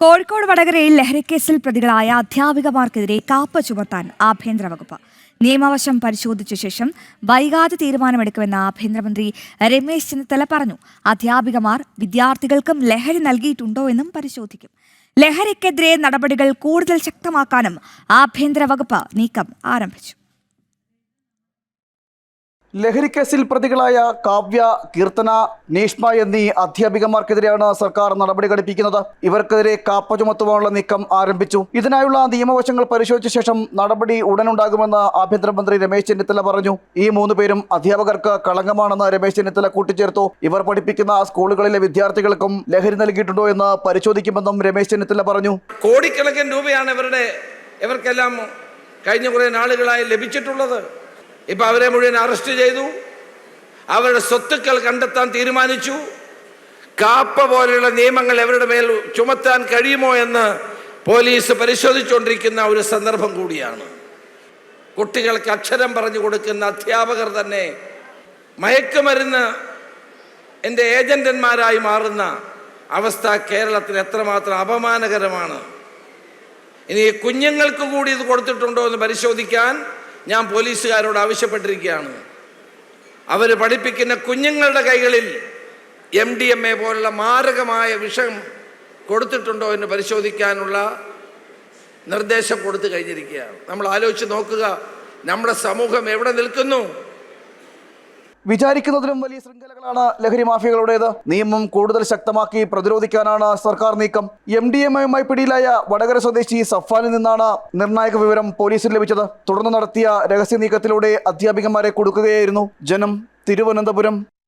കോഴിക്കോട് വടകരയിൽ ലഹരിക്കേസിൽ പ്രതികളായ അധ്യാപികമാർക്കെതിരെ കാപ്പ ചുമത്താൻ ആഭ്യന്തര വകുപ്പ് നിയമവശം പരിശോധിച്ച ശേഷം വൈകാതെ തീരുമാനമെടുക്കുമെന്ന് ആഭ്യന്തരമന്ത്രി രമേശ് ചെന്നിത്തല പറഞ്ഞു. അധ്യാപികമാർ വിദ്യാർത്ഥികൾക്കും ലഹരി നൽകിയിട്ടുണ്ടോ എന്നും പരിശോധിക്കും. ലഹരിക്കെതിരെ നടപടികൾ കൂടുതൽ ശക്തമാക്കാനും ആഭ്യന്തര വകുപ്പ് നീക്കം ആരംഭിച്ചു. ലഹരിക്കേസിൽ പ്രതികളായ കാവ്യ, കീർത്തന, നീഷ്മ എന്നീ അധ്യാപികമാർക്കെതിരെയാണ് സർക്കാർ നടപടി ഘടിപ്പിക്കുന്നത്. ഇവർക്കെതിരെ കാപ്പ ചുമത്തുവാനുള്ള നീക്കം ആരംഭിച്ചു. ഇതിനായുള്ള നിയമവശങ്ങൾ പരിശോധിച്ച ശേഷം നടപടി ഉടനുണ്ടാകുമെന്ന് ആഭ്യന്തരമന്ത്രി രമേശ് ചെന്നിത്തല പറഞ്ഞു. ഈ 3 പേരും അധ്യാപകർക്ക് കളങ്കമാണെന്ന് രമേശ് ചെന്നിത്തല കൂട്ടിച്ചേർത്തു. ഇവർ പഠിപ്പിക്കുന്ന സ്കൂളുകളിലെ വിദ്യാർത്ഥികൾക്കും ലഹരി നൽകിയിട്ടുണ്ടോ എന്ന് പരിശോധിക്കുമെന്നും രമേശ് ചെന്നിത്തല പറഞ്ഞു. കോടിക്കണക്കിന് രൂപയാണ് ഇവർക്കെല്ലാം കഴിഞ്ഞ കുറേ നാളുകളായി ലഭിച്ചിട്ടുള്ളത്. ഇപ്പം അവരെ മുഴുവൻ അറസ്റ്റ് ചെയ്തു. അവരുടെ സ്വത്തുക്കൾ കണ്ടെത്താൻ തീരുമാനിച്ചു. കാപ്പ പോലെയുള്ള നിയമങ്ങൾ അവരുടെ മേൽ ചുമത്താൻ കഴിയുമോ എന്ന് പോലീസ് പരിശോധിച്ചുകൊണ്ടിരിക്കുന്ന ഒരു സന്ദർഭം കൂടിയാണ്. കുട്ടികൾക്ക് അക്ഷരം പറഞ്ഞു കൊടുക്കുന്ന അധ്യാപകർ തന്നെ മയക്കുമരുന്ന് എൻ്റെ ഏജന്റന്മാരായി മാറുന്ന അവസ്ഥ കേരളത്തിൽ എത്രമാത്രം അപമാനകരമാണ്. ഇനി കുഞ്ഞുങ്ങൾക്ക് കൂടി ഇത് കൊടുത്തിട്ടുണ്ടോ എന്ന് പരിശോധിക്കാൻ ഞാൻ പോലീസുകാരോട് ആവശ്യപ്പെട്ടിരിക്കുകയാണ്. അവർ പഠിപ്പിക്കുന്ന കുഞ്ഞുങ്ങളുടെ കൈകളിൽ MDMA പോലുള്ള മാരകമായ വിഷം കൊടുത്തിട്ടുണ്ടോ എന്ന് പരിശോധിക്കാനുള്ള നിർദ്ദേശം കൊടുത്തു കഴിഞ്ഞിരിക്കുകയാണ്. നമ്മൾ ആലോചിച്ച് നോക്കുക, നമ്മുടെ സമൂഹം എവിടെ നിൽക്കുന്നു. വിചാരിക്കുന്നതിലും വലിയ ശൃംഖലകളാണ് ലഹരി മാഫിയകളുടേത്. നിയമം കൂടുതൽ ശക്തമാക്കി പ്രതിരോധിക്കാനാണ് സർക്കാർ നീക്കം. MDMAയുമായി പിടിയിലായ വടകര സ്വദേശി സഫാനിൽ നിന്നാണ് നിർണായക വിവരം പോലീസിന് ലഭിച്ചത്. തുടർന്ന് നടത്തിയ രഹസ്യ നീക്കത്തിലൂടെ അധ്യാപികമാരെ കുടുക്കുകയായിരുന്നു. ജനം, തിരുവനന്തപുരം.